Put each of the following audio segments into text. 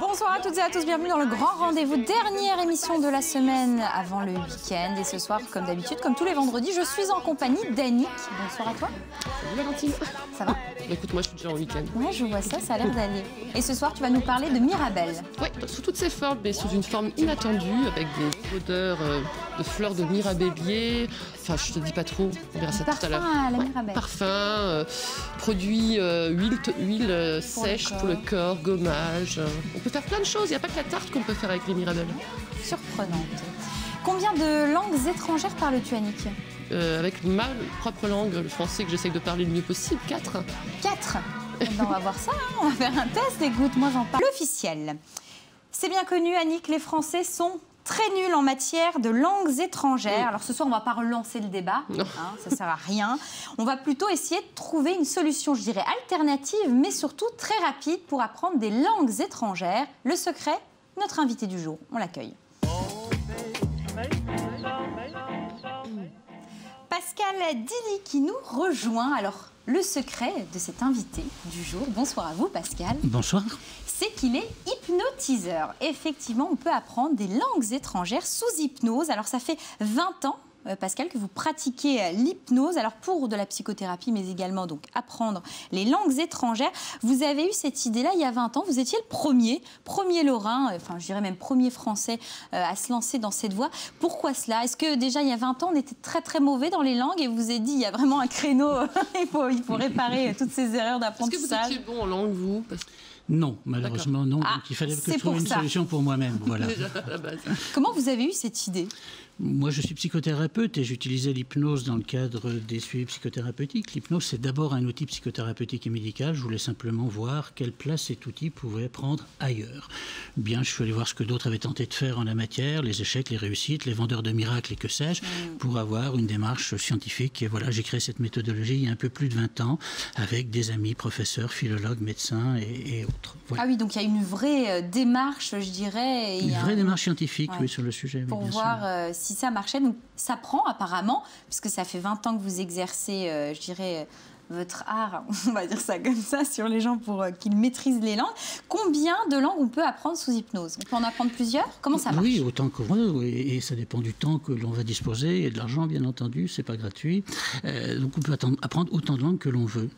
Bonsoir à toutes et à tous, bienvenue dans le grand rendez-vous, dernière émission de la semaine avant le week-end. Et ce soir, comme d'habitude, comme tous les vendredis, je suis en compagnie d'Annick. Bonsoir à toi. Salut Valentine. Ça va? Écoute, moi je suis déjà en week-end. Ouais, je vois ça, ça a l'air d'aller. Et ce soir, tu vas nous parler de Mirabelle. Oui, sous toutes ses formes, mais sous une forme inattendue, avec des odeurs de fleurs de mirabellier. Enfin, je te dis pas trop, on verra ça tout à l'heure. Parfum à la Mirabelle. Parfum, produits, huile sèche pour le corps, gommage. On peut faire plein de choses, il n'y a pas que la tarte qu'on peut faire avec les mirabelles. Surprenante. Combien de langues étrangères parles-tu, Annick? Avec ma propre langue, le français que j'essaye de parler le mieux possible, 4. 4. Eh ben, on va voir ça, hein. On va faire un test. Écoute, moi j'en parle. L'officiel. C'est bien connu, Annick, les Français sont très nuls en matière de langues étrangères. Alors ce soir, on ne va pas relancer le débat, hein, ça ne sert à rien. On va plutôt essayer de trouver une solution, je dirais, alternative, mais surtout très rapide pour apprendre des langues étrangères. Le secret, notre invité du jour, on l'accueille. Pascal Dilly qui nous rejoint. Alors, le secret de cet invité du jour, bonsoir à vous Pascal. Bonsoir. C'est qu'il est hypnotiseur. Effectivement, on peut apprendre des langues étrangères sous hypnose. Alors, ça fait 20 ans, Pascal, que vous pratiquez l'hypnose. Alors, pour de la psychothérapie, mais également donc apprendre les langues étrangères. Vous avez eu cette idée-là il y a 20 ans. Vous étiez le premier Lorrain, enfin, je dirais même premier Français à se lancer dans cette voie. Pourquoi cela? Est-ce que déjà, il y a 20 ans, on était très, très mauvais dans les langues et vous vous êtes dit, il y a vraiment un créneau, il faut réparer toutes ces erreurs d'apprentissage? Est-ce que vous étiez bon en langue, vous? Non, malheureusement non. Donc il fallait que je trouve une solution pour moi-même. Voilà. Déjà, à la base. Comment vous avez eu cette idée? Moi, je suis psychothérapeute et j'utilisais l'hypnose dans le cadre des suivis psychothérapeutiques. L'hypnose, c'est d'abord un outil psychothérapeutique et médical. Je voulais simplement voir quelle place cet outil pouvait prendre ailleurs. Bien, je suis allé voir ce que d'autres avaient tenté de faire en la matière, les échecs, les réussites, les vendeurs de miracles et que sais-je, pour avoir une démarche scientifique. Et voilà, j'ai créé cette méthodologie il y a un peu plus de 20 ans avec des amis, professeurs, philologues, médecins et autres. Voilà. Ah oui, donc il y a une vraie démarche, je dirais. Une vraie démarche scientifique, oui, sur le sujet. Pour oui, voir si ça marchait. Donc ça prend apparemment, puisque ça fait 20 ans que vous exercez, je dirais, votre art, on va dire ça comme ça, sur les gens pour qu'ils maîtrisent les langues. Combien de langues on peut apprendre sous hypnose? On peut en apprendre plusieurs? Comment ça marche? Oui, autant que vous, et ça dépend du temps que l'on va disposer et de l'argent, bien entendu, c'est pas gratuit. Donc on peut apprendre autant de langues que l'on veut.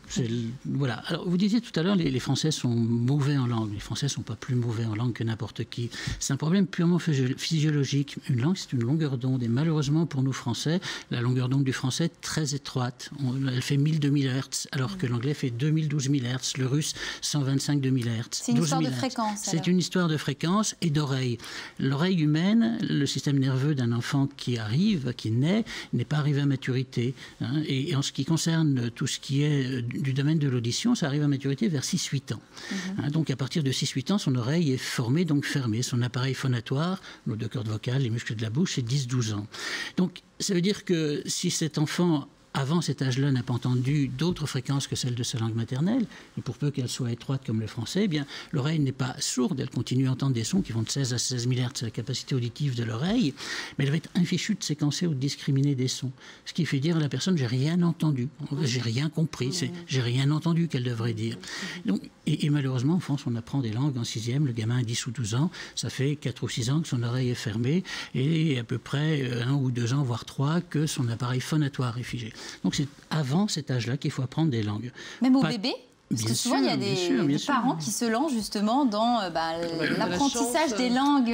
Voilà. Alors vous disiez tout à l'heure, les Français sont mauvais en langue. Les Français sont pas plus mauvais en langue que n'importe qui. C'est un problème purement physiologique. Une langue, c'est une longueur d'onde. Et malheureusement pour nous Français, la longueur d'onde du français est très étroite. Elle fait 1000-2000 Hz. Alors que l'anglais fait 2000-12 000 Hz, le russe 125-2000 Hz. C'est une histoire de fréquence. C'est une histoire de fréquence et d'oreille. L'oreille humaine, le système nerveux d'un enfant qui arrive, qui naît, n'est pas arrivé à maturité. Hein, et en ce qui concerne tout ce qui est du domaine de l'audition, ça arrive à maturité vers 6-8 ans. Hein, donc à partir de 6-8 ans, son oreille est formée, donc fermée. Son appareil phonatoire, nos deux cordes vocales, les muscles de la bouche, c'est 10-12 ans. Donc ça veut dire que si cet enfant avant cet âge-là, n'a pas entendu d'autres fréquences que celles de sa langue maternelle, et pour peu qu'elle soit étroite comme le français, eh bien, l'oreille n'est pas sourde, elle continue à entendre des sons qui vont de 16 à 16 000 Hz, c'est la capacité auditive de l'oreille, mais elle va être infichue de séquencer ou de discriminer des sons. Ce qui fait dire à la personne, j'ai rien entendu, j'ai rien compris, j'ai rien entendu qu'elle devrait dire. Donc, et malheureusement, en France, on apprend des langues en 6e, le gamin a 10 ou 12 ans, ça fait 4 ou 6 ans que son oreille est fermée, et à peu près 1 ou 2 ans, voire 3, que son appareil phonatoire est figé. Donc c'est avant cet âge-là qu'il faut apprendre des langues. Même au bébé? Parce que souvent, il y a des parents qui se lancent justement dans l'apprentissage des langues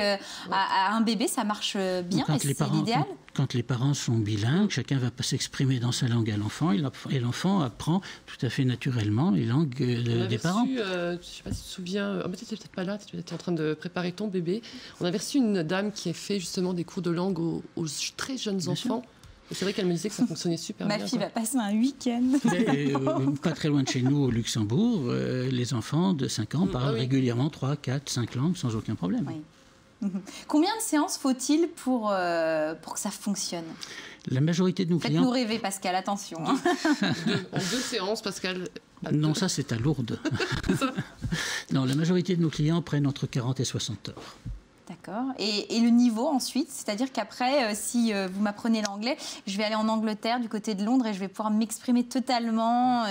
à un bébé. Ça marche bien et c'est l'idéal? Quand les parents sont bilingues, chacun va s'exprimer dans sa langue à l'enfant et l'enfant apprend tout à fait naturellement les langues des parents. Je ne sais pas si tu te souviens, tu n'étais peut-être pas là, tu étais en train de préparer ton bébé. On avait reçu une dame qui a fait justement des cours de langue aux très jeunes enfants. C'est vrai qu'elle me disait que ça fonctionnait super bien. Ma fille va passer un week-end. Pas très loin de chez nous, au Luxembourg, les enfants de 5 ans parlent régulièrement 3, 4, 5 langues sans aucun problème. Oui. Combien de séances faut-il pour que ça fonctionne? La majorité de nos clients... Faites-nous rêver, Pascal, attention. En 2 séances, Pascal Non, ça c'est à Lourdes. Non, la majorité de nos clients prennent entre 40 et 60 heures. D'accord. Et le niveau ensuite, c'est-à-dire qu'après, si vous m'apprenez l'anglais, je vais aller en Angleterre, du côté de Londres, et je vais pouvoir m'exprimer totalement,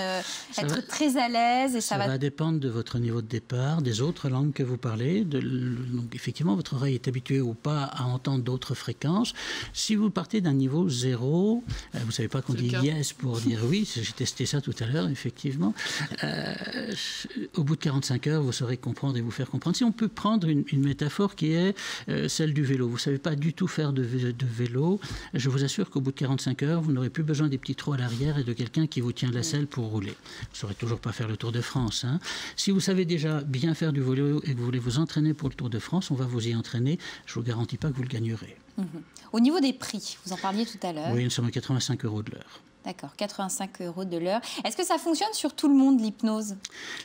être très à l'aise. Et ça va dépendre de votre niveau de départ, des autres langues que vous parlez. Donc effectivement, votre oreille est habituée ou pas à entendre d'autres fréquences. Si vous partez d'un niveau 0, vous ne savez pas qu'on dit yes pour dire oui, j'ai testé ça tout à l'heure, effectivement. Au bout de 45 heures, vous saurez comprendre et vous faire comprendre. Si on peut prendre une métaphore qui est celle du vélo. Vous ne savez pas du tout faire de vélo. Je vous assure qu'au bout de 45 heures, vous n'aurez plus besoin des petits trous à l'arrière et de quelqu'un qui vous tient la selle pour rouler. Vous ne saurez toujours pas faire le Tour de France. Hein. Si vous savez déjà bien faire du vélo et que vous voulez vous entraîner pour le Tour de France, on va vous y entraîner. Je ne vous garantis pas que vous le gagnerez. Au niveau des prix, vous en parliez tout à l'heure. Oui, nous sommes à 85 € de l'heure. D'accord, 85 € de l'heure. Est-ce que ça fonctionne sur tout le monde, l'hypnose?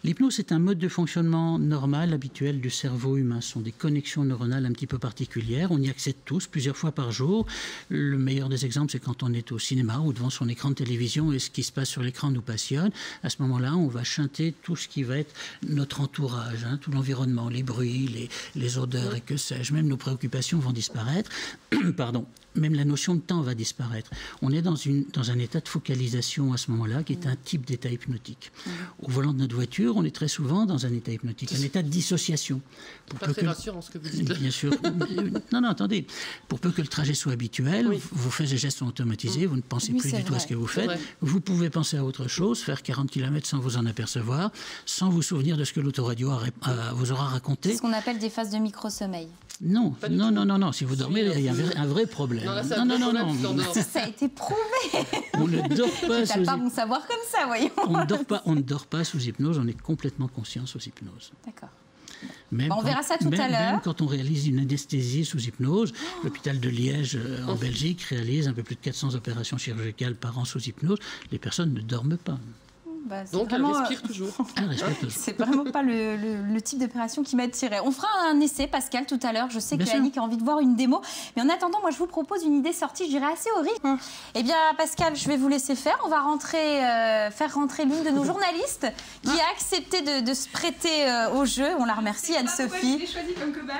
L'hypnose est un mode de fonctionnement normal, habituel du cerveau humain. Ce sont des connexions neuronales un petit peu particulières. On y accède tous, plusieurs fois par jour. Le meilleur des exemples, c'est quand on est au cinéma ou devant son écran de télévision et ce qui se passe sur l'écran nous passionne. À ce moment-là, on va chanter tout ce qui va être notre entourage, hein, tout l'environnement, les bruits, les odeurs et que sais-je. Même nos préoccupations vont disparaître. Pardon. Même la notion de temps va disparaître. On est dans un état de focalisation à ce moment-là, qui est un type d'état hypnotique. Au volant de notre voiture, on est très souvent dans un état hypnotique, un état de dissociation. Pas très rassurant ce que vous dites. Bien sûr. Non, attendez. Pour peu que le trajet soit habituel, vous faites des gestes automatisés, vous ne pensez plus du tout à ce que vous faites. Vous pouvez penser à autre chose, faire 40 km sans vous en apercevoir, sans vous souvenir de ce que l'autoradio vous aura raconté. C'est ce qu'on appelle des phases de micro-sommeil. Non. Si vous dormez, il y a un vrai problème. Non. Ça a été prouvé. On ne dort pas sous hypnose. Pas bon savoir comme ça, voyons. On ne dort pas sous hypnose, on est complètement conscient sous hypnose. D'accord. On verra ça tout à l'heure. Même quand on réalise une anesthésie sous hypnose, l'hôpital de Liège en Belgique réalise un peu plus de 400 opérations chirurgicales par an sous hypnose. Les personnes ne dorment pas. Donc vraiment, elle respire toujours. C'est vraiment pas le type d'opération qui m'attirait. On fera un essai, Pascal, tout à l'heure. Je sais que Annick a envie de voir une démo. Mais en attendant, moi, je vous propose une idée sortie, je dirais, assez horrible. Eh bien, Pascal, je vais vous laisser faire. On va faire rentrer l'une de nos journalistes qui a accepté de se prêter au jeu. On la remercie, Anne-Sophie. Je choisi comme cobaye.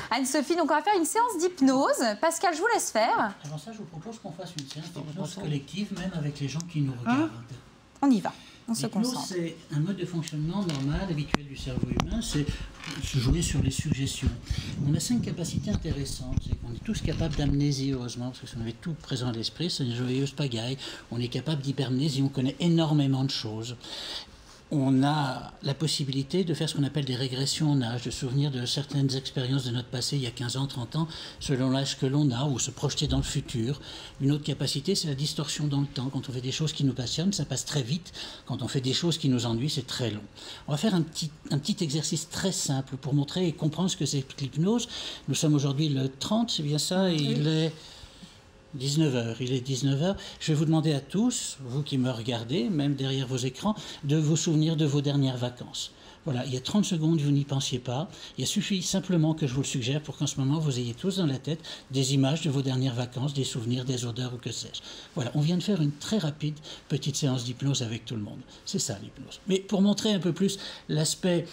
Anne-Sophie, donc on va faire une séance d'hypnose. Pascal, je vous laisse faire. Avant ça, je vous propose qu'on fasse une séance d'hypnose collective, même avec les gens qui nous regardent. On y va, on se concentre. C'est un mode de fonctionnement normal, habituel du cerveau humain, c'est jouer sur les suggestions. On a 5 capacités intéressantes, c'est qu'on est tous capables d'amnésie, heureusement, parce que si on avait tout présent à l'esprit, c'est une joyeuse pagaille. On est capable d'hypermnésie, on connaît énormément de choses. On a la possibilité de faire ce qu'on appelle des régressions en âge, de souvenir de certaines expériences de notre passé il y a 15 ans, 30 ans, selon l'âge que l'on a, ou se projeter dans le futur. Une autre capacité, c'est la distorsion dans le temps. Quand on fait des choses qui nous passionnent, ça passe très vite. Quand on fait des choses qui nous ennuient, c'est très long. On va faire un petit exercice très simple pour montrer et comprendre ce que c'est que l'hypnose. Nous sommes aujourd'hui le 30, c'est bien ça, et il est 19h. Il est 19h. Je vais vous demander à tous, vous qui me regardez, même derrière vos écrans, de vous souvenir de vos dernières vacances. Voilà, il y a 30 secondes, vous n'y pensiez pas. Il suffit simplement que je vous le suggère pour qu'en ce moment, vous ayez tous dans la tête des images de vos dernières vacances, des souvenirs, des odeurs ou que sais-je. Voilà, on vient de faire une très rapide petite séance d'hypnose avec tout le monde. C'est ça, l'hypnose. Mais pour montrer un peu plus l'aspect,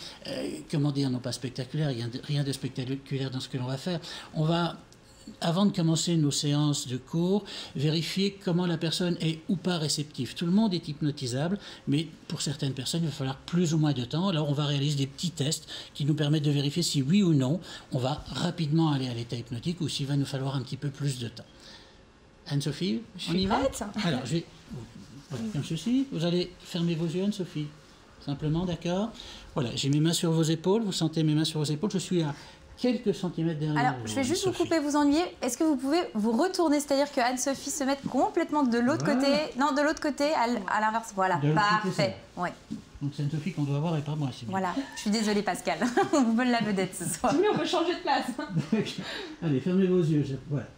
non pas spectaculaire, il n'y a rien de spectaculaire dans ce que l'on va faire, on va, avant de commencer nos séances de cours, vérifier comment la personne est ou pas réceptive. Tout le monde est hypnotisable, mais pour certaines personnes, il va falloir plus ou moins de temps. Alors, on va réaliser des petits tests qui nous permettent de vérifier si oui ou non, on va rapidement aller à l'état hypnotique ou s'il va nous falloir un petit peu plus de temps. Anne-Sophie, on y va ? Alors, je vais... Voilà, comme ceci. Vous allez fermer vos yeux, Anne-Sophie. Simplement, d'accord ? Voilà, j'ai mes mains sur vos épaules. Vous sentez mes mains sur vos épaules. Je suis à quelques centimètres derrière. Alors, je vais juste vous couper, vous ennuyer. Est-ce que vous pouvez vous retourner, c'est-à-dire que Anne-Sophie se mette complètement de l'autre côté, non, de l'autre côté, à l'inverse. Voilà, parfait. Ouais. Donc c'est Anne-Sophie qu'on doit voir et pas moi. Voilà, je suis désolée Pascal, on vous vole la vedette ce soir. Oui, on peut changer de place. Allez, fermez vos yeux. Voilà.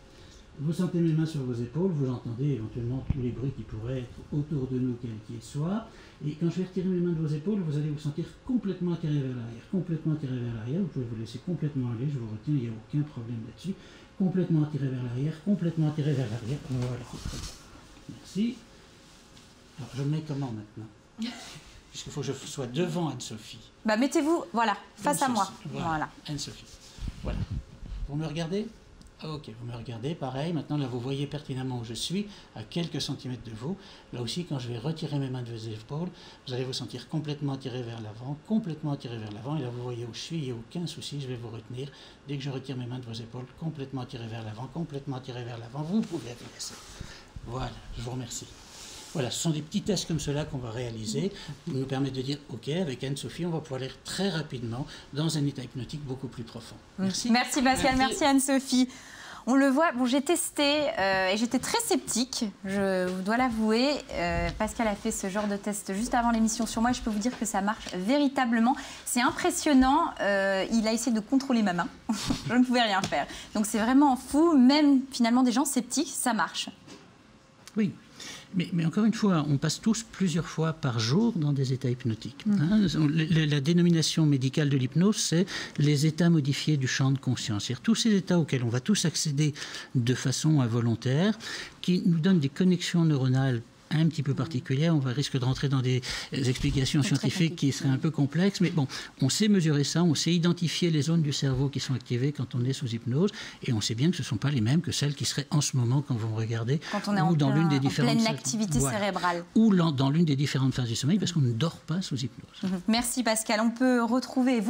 Vous sentez mes mains sur vos épaules, vous entendez éventuellement tous les bruits qui pourraient être autour de nous, quels qu'ils soient. Et quand je vais retirer mes mains de vos épaules, vous allez vous sentir complètement attiré vers l'arrière. Complètement attiré vers l'arrière, vous pouvez vous laisser complètement aller, je vous retiens, il n'y a aucun problème là-dessus. Complètement attiré vers l'arrière, complètement attiré vers l'arrière. Voilà, c'est très bien. Merci. Alors je mets comment maintenant ? Puisqu'il faut que je sois devant Anne-Sophie. Bah, mettez-vous, voilà, face à moi. Voilà. Anne-Sophie. Voilà. Vous me regardez? Ok, vous me regardez, pareil. Maintenant, là, vous voyez pertinemment où je suis, à quelques centimètres de vous. Là aussi, quand je vais retirer mes mains de vos épaules, vous allez vous sentir complètement attiré vers l'avant, complètement attiré vers l'avant. Et là, vous voyez où je suis, il n'y a aucun souci, je vais vous retenir. Dès que je retire mes mains de vos épaules, complètement attiré vers l'avant, complètement attiré vers l'avant, vous pouvez vous laisser. Voilà, je vous remercie. Voilà, ce sont des petits tests comme cela qu'on va réaliser, qui nous permettent de dire, OK, avec Anne-Sophie, on va pouvoir aller très rapidement dans un état hypnotique beaucoup plus profond. Merci. Merci Pascal, merci Anne-Sophie. On le voit, bon, j'ai testé et j'étais très sceptique, je vous dois l'avouer. Pascal a fait ce genre de test juste avant l'émission sur moi et je peux vous dire que ça marche véritablement. C'est impressionnant, il a essayé de contrôler ma main, je ne pouvais rien faire. Donc c'est vraiment fou, même finalement des gens sceptiques, ça marche. Oui. Mais encore une fois, on passe tous plusieurs fois par jour dans des états hypnotiques. Hein. La dénomination médicale de l'hypnose, c'est les états modifiés du champ de conscience. C'est-à-dire tous ces états auxquels on va tous accéder de façon involontaire, qui nous donnent des connexions neuronales un petit peu particulière. On risque de rentrer dans des explications scientifiques qui seraient un peu complexes. Mais bon, on sait mesurer ça, on sait identifier les zones du cerveau qui sont activées quand on est sous hypnose. Et on sait bien que ce ne sont pas les mêmes que celles qui seraient en ce moment quand vous me regardez. Quand on est en pleine activité cérébrale. Ou dans l'une des différentes phases du sommeil, parce qu'on ne dort pas sous hypnose. Merci Pascal. On peut vous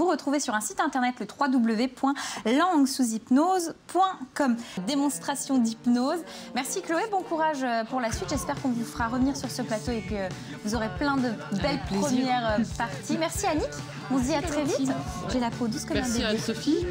retrouver sur un site internet, le www.languessoushypnose.com. Démonstration d'hypnose. Merci Chloé, bon courage pour la suite. J'espère qu'on vous fera revenir sur ce plateau et que vous aurez plein de belles premières parties. Merci Annick, on se dit à très vite. J'ai la peau douce comme un bébé. Merci Anne-Sophie.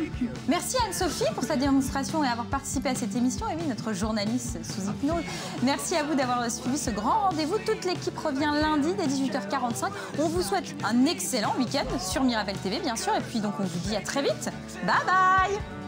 Merci Anne-Sophie pour sa démonstration et avoir participé à cette émission. Et oui, notre journaliste sous hypnose. Merci à vous d'avoir suivi ce grand rendez-vous. Toute l'équipe revient lundi dès 18h45. On vous souhaite un excellent week-end sur Mirabel TV, bien sûr. Et puis donc on vous dit à très vite. Bye bye.